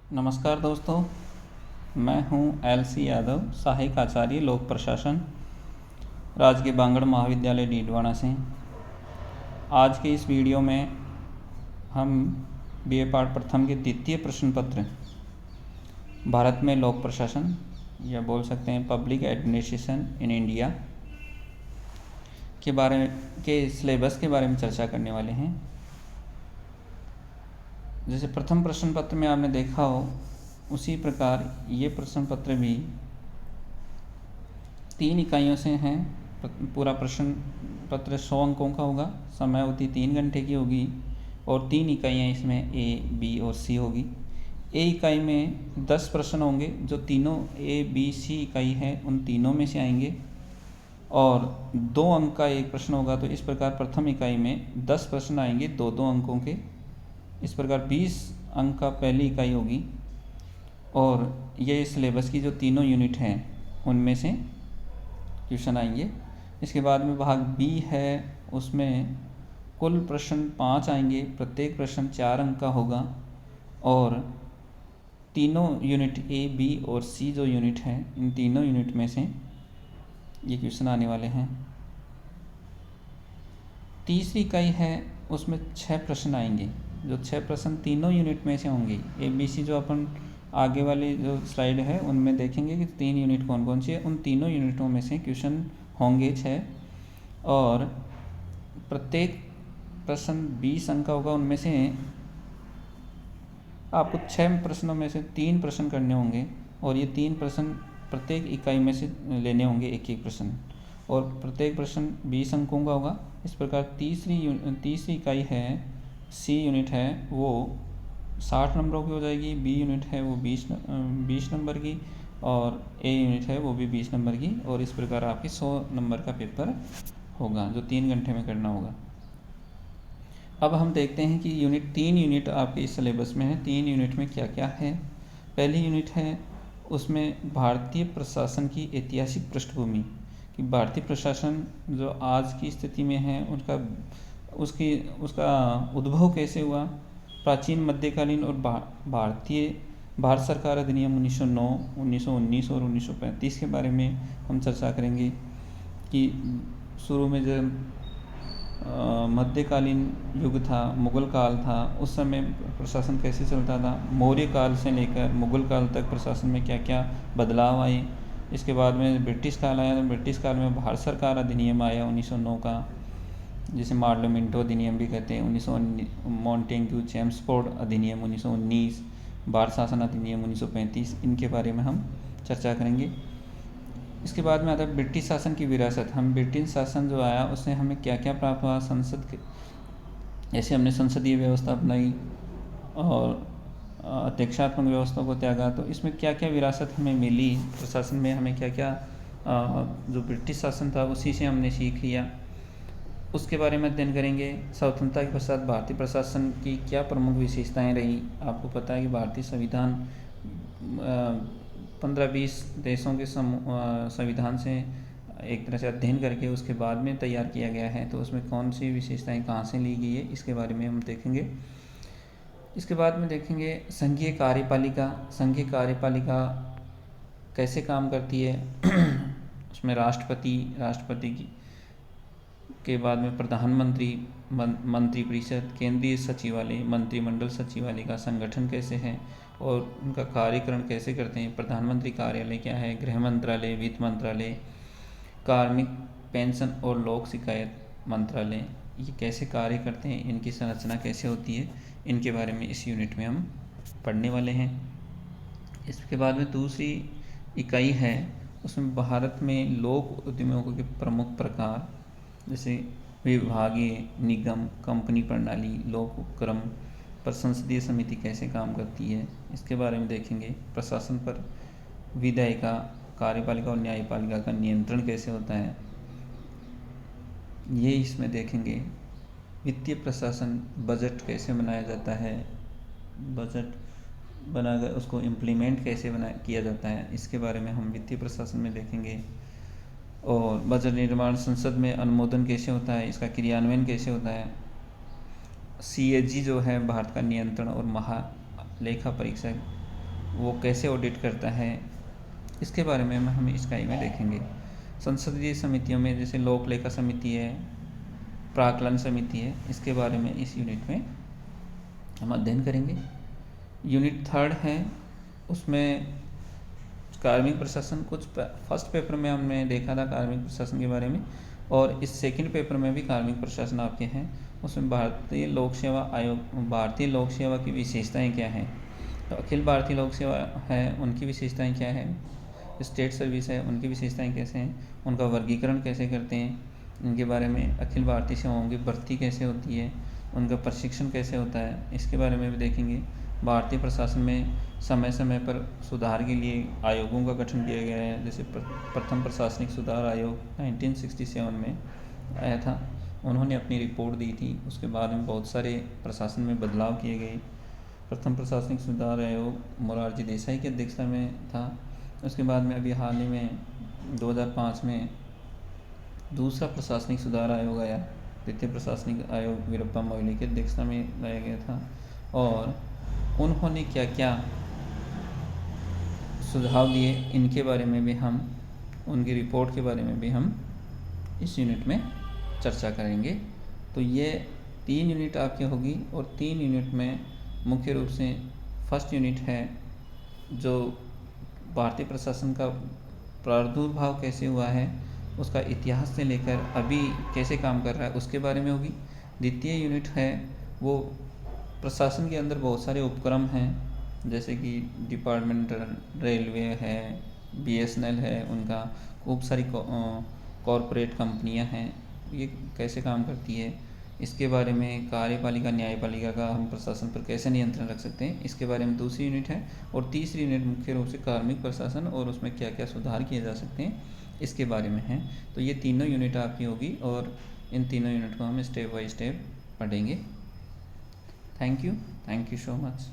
नमस्कार दोस्तों, मैं हूं एल.सी. यादव, सहायक आचार्य लोक प्रशासन, राजकीय बांगड़ महाविद्यालय डीडवाना से। आज के इस वीडियो में हम बीए पाठ प्रथम के द्वितीय प्रश्न पत्र भारत में लोक प्रशासन या बोल सकते हैं पब्लिक एडमिनिस्ट्रेशन इन इंडिया के सिलेबस के बारे में चर्चा करने वाले हैं। जैसे प्रथम प्रश्न पत्र में आपने देखा हो, उसी प्रकार ये प्रश्न पत्र भी 3 इकाइयों से हैं। पूरा प्रश्न पत्र 100 अंकों का होगा, समय अवधि 3 घंटे की होगी और 3 इकाइयाँ इसमें ए, बी और सी होगी। ए इकाई में 10 प्रश्न होंगे, जो तीनों ए, बी, सी इकाई है उन तीनों में से आएंगे और 2 अंक का एक प्रश्न होगा। तो इस प्रकार प्रथम इकाई में 10 प्रश्न आएंगे 2-2 अंकों के। इस प्रकार 20 अंक का पहली इकाई होगी और ये सिलेबस की जो तीनों यूनिट हैं उनमें से क्वेश्चन आएंगे। इसके बाद में भाग बी है, उसमें कुल प्रश्न 5 आएंगे, प्रत्येक प्रश्न 4 अंक का होगा और तीनों यूनिट ए, बी और सी जो यूनिट हैं, इन तीनों यूनिट में से ये क्वेश्चन आने वाले हैं। तीसरी इकाई है, उसमें 6 प्रश्न आएंगे, जो 6 प्रश्न तीनों यूनिट में से होंगे। ए, बी, सी जो अपन आगे वाली जो स्लाइड है उनमें देखेंगे कि 3 यूनिट कौन कौन सी है। उन तीनों यूनिटों में से क्वेश्चन होंगे 6 और प्रत्येक प्रश्न 20 अंक का होगा। उनमें से आपको 6 प्रश्नों में से 3 प्रश्न करने होंगे और ये 3 प्रश्न प्रत्येक इकाई में से लेने होंगे एक प्रश्न और प्रत्येक प्रश्न 20 अंकों का होगा। इस प्रकार तीसरी इकाई है, सी यूनिट है, वो 60 नंबरों की हो जाएगी, बी यूनिट है वो 20 नंबर की और ए यूनिट है वो भी 20 नंबर की। और इस प्रकार आपके 100 नंबर का पेपर होगा जो 3 घंटे में करना होगा। अब हम देखते हैं कि 3 यूनिट आपके इस सिलेबस में है। 3 यूनिट में क्या क्या है। पहली यूनिट है, उसमें भारतीय प्रशासन की ऐतिहासिक पृष्ठभूमि, कि भारतीय प्रशासन जो आज की स्थिति में है उसका उद्भव कैसे हुआ, प्राचीन, मध्यकालीन और भारत सरकार अधिनियम 1909, 1919 और 1935 के बारे में हम चर्चा करेंगे कि शुरू में जब मध्यकालीन युग था, मुग़ल काल था, उस समय प्रशासन कैसे चलता था। मौर्य काल से लेकर मुग़ल काल तक प्रशासन में क्या क्या बदलाव आए। इसके बाद में ब्रिटिश काल आया, तो ब्रिटिश काल में भारत सरकार अधिनियम आया 1909 का, जिसे मार्लोमेंटो अधिनियम भी कहते हैं। 1919 मॉन्टेग्यू चेम्सफोर्ड अधिनियम 1919, भारत शासन अधिनियम 1935, इनके बारे में हम चर्चा करेंगे। इसके बाद में आता है ब्रिटिश शासन की विरासत। हम ब्रिटिश शासन जो आया उससे हमें क्या क्या प्राप्त हुआ, ऐसे हमने संसदीय व्यवस्था अपनाई और अध्यक्षात्मक व्यवस्था को त्यागा, तो इसमें क्या क्या विरासत हमें मिली, प्रशासन में हमें क्या क्या जो ब्रिटिश शासन था उसी से हमने सीख लिया, उसके बारे में अध्ययन करेंगे। स्वतंत्रता के पश्चात भारतीय प्रशासन की क्या प्रमुख विशेषताएं रही। आपको पता है कि भारतीय संविधान 15-20 देशों के संविधान से एक तरह से अध्ययन करके उसके बाद में तैयार किया गया है, तो उसमें कौन सी विशेषताएं कहाँ से ली गई है, इसके बारे में हम देखेंगे। इसके बाद में देखेंगे संघीय कार्यपालिका कैसे काम करती है। उसमें राष्ट्रपति के बाद में प्रधानमंत्री, मंत्रिपरिषद, केंद्रीय सचिवालय, मंत्रिमंडल सचिवालय का संगठन कैसे है और उनका कार्यकरण कैसे करते हैं। प्रधानमंत्री कार्यालय क्या है, गृह मंत्रालय, वित्त मंत्रालय, कार्मिक, पेंशन और लोक शिकायत मंत्रालय, ये कैसे कार्य करते हैं, इनकी संरचना कैसे होती है, इनके बारे में इस यूनिट में हम पढ़ने वाले हैं। इसके बाद में दूसरी इकाई है, उसमें भारत में लोक उद्यमों के प्रमुख प्रकार, जैसे विभागीय, निगम, कंपनी प्रणाली, लोक उपक्रम पर संसदीय समिति कैसे काम करती है, इसके बारे में देखेंगे। प्रशासन पर विधायिका, कार्यपालिका और न्यायपालिका का नियंत्रण कैसे होता है, ये इसमें देखेंगे। वित्तीय प्रशासन, बजट कैसे बनाया जाता है, बजट बनाकर उसको इम्प्लीमेंट कैसे किया जाता है, इसके बारे में हम वित्तीय प्रशासन में देखेंगे। और बजट निर्माण, संसद में अनुमोदन कैसे होता है, इसका क्रियान्वयन कैसे होता है। CAG जो है भारत का नियंत्रण और महालेखा परीक्षक वो कैसे ऑडिट करता है, इसके बारे में हम इस इकाई में देखेंगे। संसदीय समितियों में जैसे लोक लेखा समिति है, प्राक्कलन समिति है, इसके बारे में इस यूनिट में हम अध्ययन करेंगे। यूनिट 3 है, उसमें कार्मिक प्रशासन, कुछ फर्स्ट पेपर में हमने देखा था कार्मिक प्रशासन के बारे में, और इस सेकंड पेपर में भी कार्मिक प्रशासन आपके हैं। उसमें भारतीय लोक सेवा आयोग, भारतीय लोक सेवा की विशेषताएं क्या हैं, तो अखिल भारतीय लोक सेवा है उनकी विशेषताएं क्या है, स्टेट सर्विस है उनकी विशेषताएं कैसे हैं, उनका वर्गीकरण कैसे करते हैं, इनके बारे में, अखिल भारतीय सेवाओं की भर्ती कैसे होती है, उनका प्रशिक्षण कैसे होता है, इसके बारे में भी देखेंगे। भारतीय प्रशासन में समय समय पर सुधार के लिए आयोगों का गठन किया गया है, जैसे प्रथम प्रशासनिक सुधार आयोग 1967 में आया था, उन्होंने अपनी रिपोर्ट दी थी, उसके बाद में बहुत सारे प्रशासन में बदलाव किए गए। प्रथम प्रशासनिक सुधार आयोग मोरारजी देसाई की अध्यक्षता में था। उसके बाद में अभी हाल ही में 2005 में दूसरा प्रशासनिक सुधार आयोग आया, द्वितीय प्रशासनिक आयोग वीरप्पा मोइली की अध्यक्षता में लाया गया था, और उन्होंने क्या क्या सुझाव दिए इनके बारे में भी हम, उनकी रिपोर्ट के बारे में भी हम इस यूनिट में चर्चा करेंगे। तो ये 3 यूनिट आपकी होगी, और 3 यूनिट में मुख्य रूप से फर्स्ट यूनिट है जो भारतीय प्रशासन का प्रादुर्भाव कैसे हुआ है, उसका इतिहास से लेकर अभी कैसे काम कर रहा है उसके बारे में होगी। द्वितीय यूनिट है वो प्रशासन के अंदर बहुत सारे उपक्रम हैं, जैसे कि डिपार्टमेंटल रेलवे है, बीएसएनएल है, उनका खूब सारी कॉरपोरेट कंपनियां हैं, ये कैसे काम करती है, इसके बारे में कार्यपालिका न्यायपालिका का हम प्रशासन पर कैसे नियंत्रण रख सकते हैं, इसके बारे में दूसरी यूनिट है। और तीसरी यूनिट मुख्य रूप से कार्मिक प्रशासन और उसमें क्या क्या सुधार किए जा सकते हैं इसके बारे में है। तो ये तीनों यूनिट आपकी होगी, और इन तीनों यूनिट को हम स्टेप बाय स्टेप पढ़ेंगे। Thank you so much.